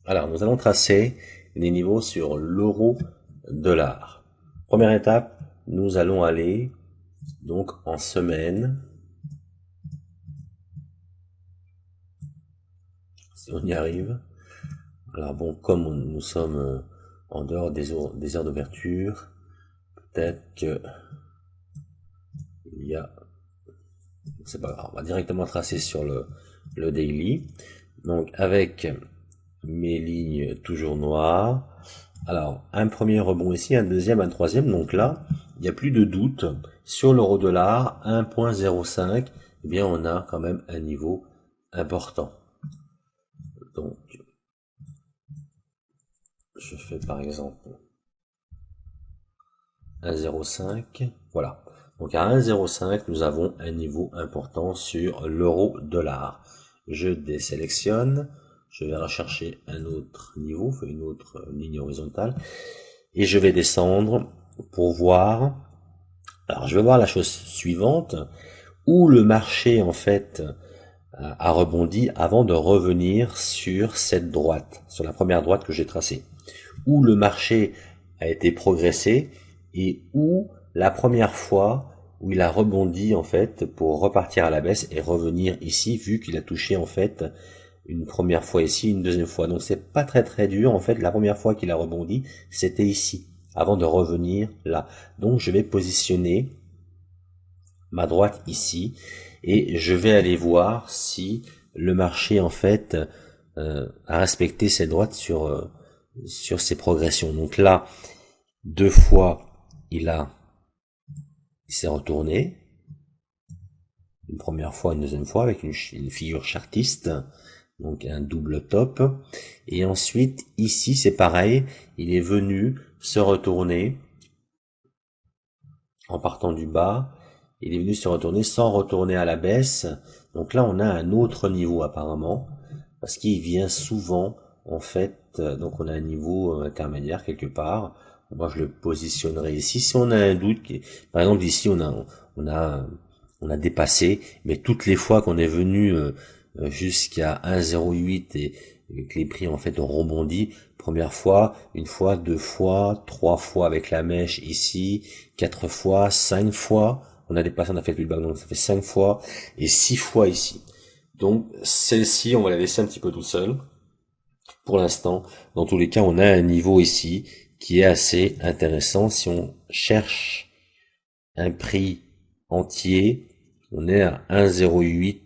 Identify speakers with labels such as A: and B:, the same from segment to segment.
A: Alors, nous allons tracer les niveaux sur l'euro-dollar. Première étape, nous allons aller donc en semaine. Si on y arrive. Alors bon, comme nous sommes en dehors des heures d'ouverture, peut-être que il y a, c'est pas grave, on va directement tracer sur le daily. Donc avec mes lignes toujours noires. Alors, un premier rebond ici, un deuxième, un troisième. Donc là, il n'y a plus de doute. Sur l'euro-dollar, 1.05, eh bien, on a quand même un niveau important. Donc, je fais par exemple 1.05. Voilà. Donc, à 1.05, nous avons un niveau important sur l'euro-dollar. Je désélectionne. Je vais rechercher un autre niveau, une autre ligne horizontale. Et je vais descendre pour voir. Alors, je vais voir la chose suivante, où le marché, en fait, a rebondi avant de revenir sur cette droite, sur la première droite que j'ai tracée. Où le marché a été progressé et où la première fois où il a rebondi, en fait, pour repartir à la baisse et revenir ici, vu qu'il a touché, en fait, une première fois ici, une deuxième fois. Donc, c'est pas très très dur, en fait. La première fois qu'il a rebondi, c'était ici, avant de revenir là. Donc, je vais positionner ma droite ici et je vais aller voir si le marché en fait a respecté cette droite sur ses progressions. Donc là, deux fois il s'est retourné, une première fois, une deuxième fois avec une figure chartiste, donc un double top, et ensuite ici c'est pareil, il est venu se retourner en partant du bas. Il est venu se retourner sans retourner à la baisse. Donc là, on a un autre niveau apparemment, parce qu'il vient souvent, en fait, donc on a un niveau intermédiaire quelque part. Moi, je le positionnerai ici. Si on a un doute, par exemple ici, on a dépassé, mais toutes les fois qu'on est venu jusqu'à 1,08 et que les prix en fait ont rebondi, première fois, une fois, deux fois, trois fois avec la mèche ici, quatre fois, cinq fois, on a dépassé, on a fait le pullback, donc ça fait cinq fois, et six fois ici. Donc, celle-ci, on va la laisser un petit peu toute seule. Pour l'instant, dans tous les cas, on a un niveau ici qui est assez intéressant. Si on cherche un prix entier, on est à 1,08,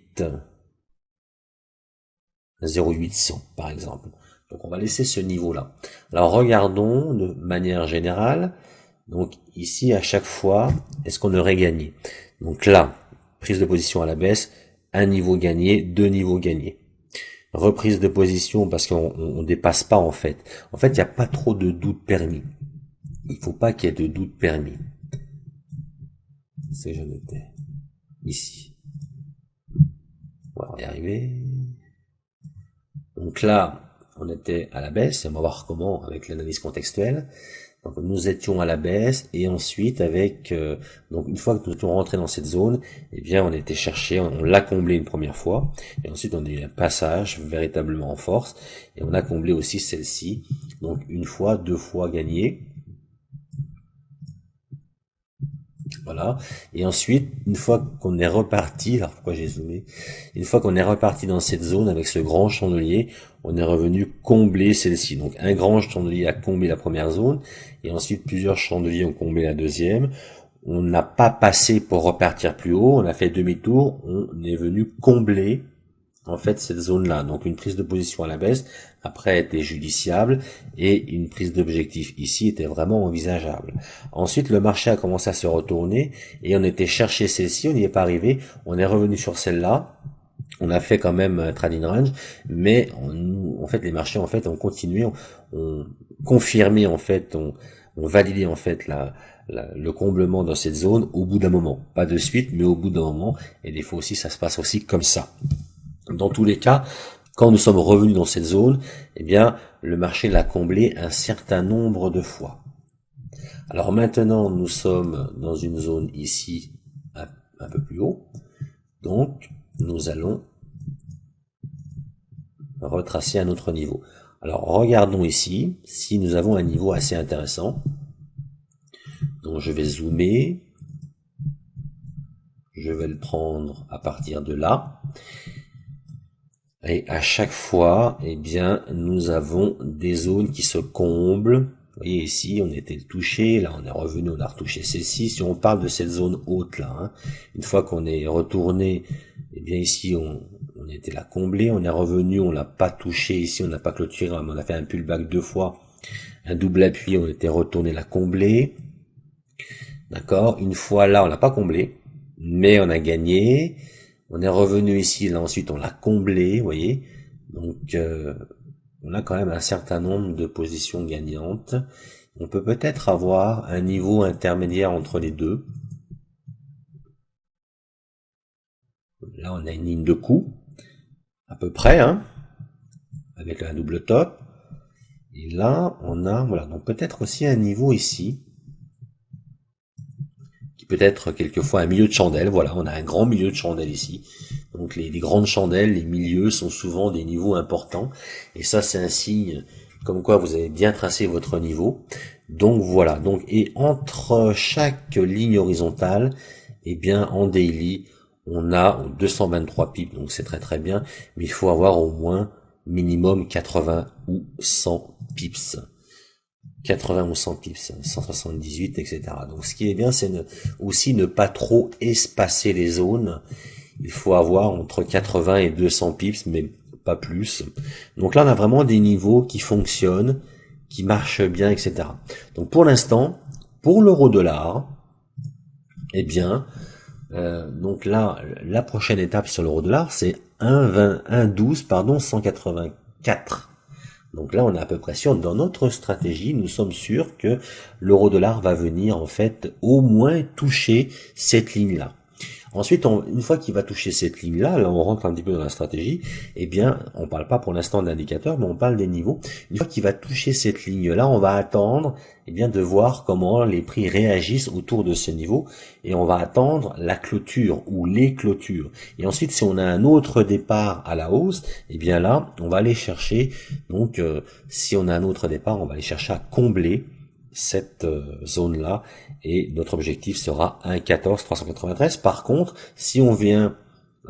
A: 1,0800 par exemple. Donc on va laisser ce niveau-là. Alors regardons de manière générale. Donc ici, à chaque fois, est-ce qu'on aurait gagné? Donc là, prise de position à la baisse, un niveau gagné, deux niveaux gagnés. Reprise de position parce qu'on dépasse pas en fait. En fait, il n'y a pas trop de doute permis. Il faut pas qu'il y ait de doute permis. C'est que je notais. Ici. Voilà, on va y arriver. Donc là, on était à la baisse. On va voir comment avec l'analyse contextuelle. Donc nous étions à la baisse et ensuite avec donc une fois que nous étions rentrés dans cette zone, eh bien on était cherché, on l'a comblé une première fois et ensuite on a eu un passage véritablement en force et on a comblé aussi celle-ci. Donc une fois, deux fois gagné. Voilà. Et ensuite, une fois qu'on est reparti, alors pourquoi j'ai zoomé? Une fois qu'on est reparti dans cette zone avec ce grand chandelier, on est revenu combler celle-ci. Donc un grand chandelier a comblé la première zone, et ensuite plusieurs chandeliers ont comblé la deuxième. On n'a pas passé pour repartir plus haut, on a fait demi-tour, on est venu combler en fait cette zone-là. Donc une prise de position à la baisse après était judiciable et une prise d'objectif ici était vraiment envisageable. Ensuite le marché a commencé à se retourner et on était chercher celle-ci, on n'y est pas arrivé, on est revenu sur celle-là. On a fait quand même un trading range, mais en fait les marchés en fait ont continué, ont confirmé en fait, ont validé en fait le comblement dans cette zone au bout d'un moment, pas de suite, mais au bout d'un moment. Et des fois aussi ça se passe aussi comme ça. Dans tous les cas, quand nous sommes revenus dans cette zone, eh bien, le marché l'a comblé un certain nombre de fois. Alors maintenant, nous sommes dans une zone ici, un peu plus haut. Donc, nous allons retracer un autre niveau. Alors regardons ici si nous avons un niveau assez intéressant. Donc je vais zoomer, je vais le prendre à partir de là. Et à chaque fois, eh bien, nous avons des zones qui se comblent. Vous voyez ici, on était touché, là on est revenu, on a retouché celle-ci. Si on parle de cette zone haute là, hein, une fois qu'on est retourné, eh bien ici on était là comblé, on est revenu, on l'a pas touché ici, on n'a pas clôturé, on a fait un pullback 2 fois, un double appui, on était retourné là comblé. D'accord, une fois là on l'a pas comblé, mais on a gagné. On est revenu ici, là ensuite on l'a comblé, vous voyez. Donc on a quand même un certain nombre de positions gagnantes. On peut peut-être avoir un niveau intermédiaire entre les deux. Là on a une ligne de coup, à peu près, hein, avec un double top. Et là on a, voilà, donc peut-être aussi un niveau ici, qui peut être quelquefois un milieu de chandelle. Voilà, on a un grand milieu de chandelle ici. Donc les grandes chandelles, les milieux sont souvent des niveaux importants. Et ça, c'est un signe comme quoi vous avez bien tracé votre niveau. Donc voilà. Donc, et entre chaque ligne horizontale, eh bien, en daily, on a 223 pips. Donc c'est très très bien. Mais il faut avoir au moins minimum 80 ou 100 pips. 80 ou 100 pips, 178, etc. Donc ce qui est bien, c'est aussi ne pas trop espacer les zones. Il faut avoir entre 80 et 200 pips, mais pas plus. Donc là, on a vraiment des niveaux qui fonctionnent, qui marchent bien, etc. Donc pour l'instant, pour l'euro-dollar, eh bien, donc là, la prochaine étape sur l'euro-dollar, c'est 1,12, pardon, 184. Donc là, on est à peu près sûr, dans notre stratégie, nous sommes sûrs que l'euro-dollar va venir, en fait, au moins toucher cette ligne-là. Ensuite, une fois qu'il va toucher cette ligne-là, là on rentre un petit peu dans la stratégie, eh bien, on parle pas pour l'instant d'indicateur, mais on parle des niveaux. Une fois qu'il va toucher cette ligne-là, on va attendre, eh bien, de voir comment les prix réagissent autour de ce niveau, et on va attendre la clôture ou les clôtures. Et ensuite, si on a un autre départ à la hausse, eh bien là, on va aller chercher, donc, si on a un autre départ, on va aller chercher à combler cette zone-là, et notre objectif sera 1,14,393. Par contre, si on vient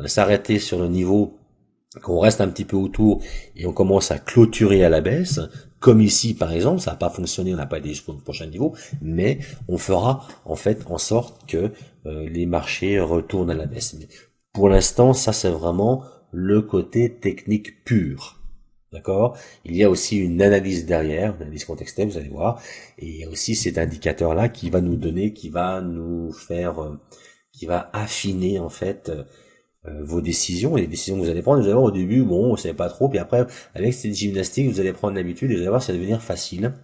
A: s'arrêter sur le niveau, qu'on reste un petit peu autour et on commence à clôturer à la baisse, comme ici par exemple, ça n'a pas fonctionné, on n'a pas été jusqu'au prochain niveau, mais on fera en fait en sorte que les marchés retournent à la baisse. Mais pour l'instant, ça c'est vraiment le côté technique pur. D'accord? Il y a aussi une analyse derrière, une analyse contextuelle, vous allez voir. Et il y a aussi cet indicateur-là qui va nous donner, qui va nous faire, qui va affiner, en fait, vos décisions et les décisions que vous allez prendre. Vous allez voir au début, bon, on savait pas trop, puis après, avec cette gymnastique, vous allez prendre l'habitude et vous allez voir, ça va devenir facile.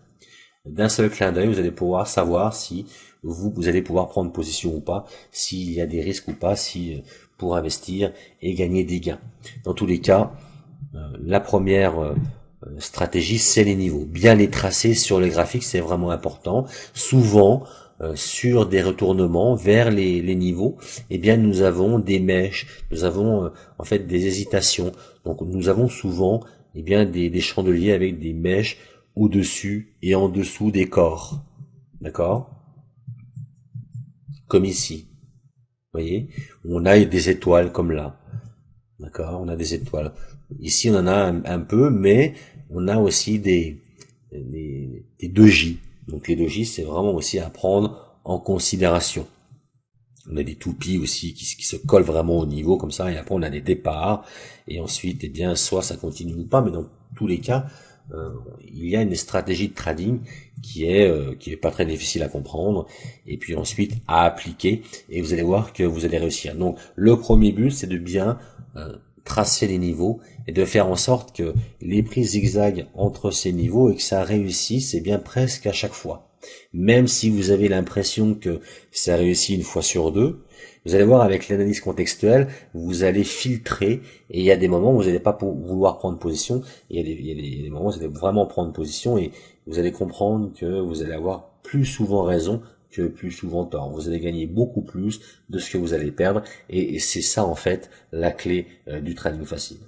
A: D'un seul clin d'œil, vous allez pouvoir savoir si vous allez pouvoir prendre position ou pas, s'il y a des risques ou pas, si pour investir et gagner des gains. Dans tous les cas, la première stratégie, c'est les niveaux. Bien les tracer sur le graphique, c'est vraiment important. Souvent, sur des retournements vers les niveaux, eh bien, nous avons des mèches, nous avons en fait des hésitations. Donc, nous avons souvent, eh bien, des chandeliers avec des mèches au-dessus et en dessous des corps. D'accord? Comme ici. Vous voyez? On a des étoiles comme là. D'accord? On a des étoiles. Ici, on en a un peu, mais on a aussi des doji. Donc les doji, c'est vraiment aussi à prendre en considération. On a des toupies aussi qui se collent vraiment au niveau comme ça, et après on a des départs, et ensuite, eh bien, soit ça continue ou pas, mais dans tous les cas, il y a une stratégie de trading qui est pas très difficile à comprendre, et puis ensuite à appliquer, et vous allez voir que vous allez réussir. Donc le premier but, c'est de bien tracer les niveaux et de faire en sorte que les prix zigzaguent entre ces niveaux et que ça réussisse, et bien presque à chaque fois. Même si vous avez l'impression que ça réussit une fois sur deux, vous allez voir avec l'analyse contextuelle, vous allez filtrer, et il y a des moments où vous n'allez pas vouloir prendre position, et il y a des moments où vous allez vraiment prendre position, et vous allez comprendre que vous allez avoir plus souvent raison que plus souvent tort. Vous allez gagner beaucoup plus de ce que vous allez perdre, et c'est ça en fait la clé du trading facile.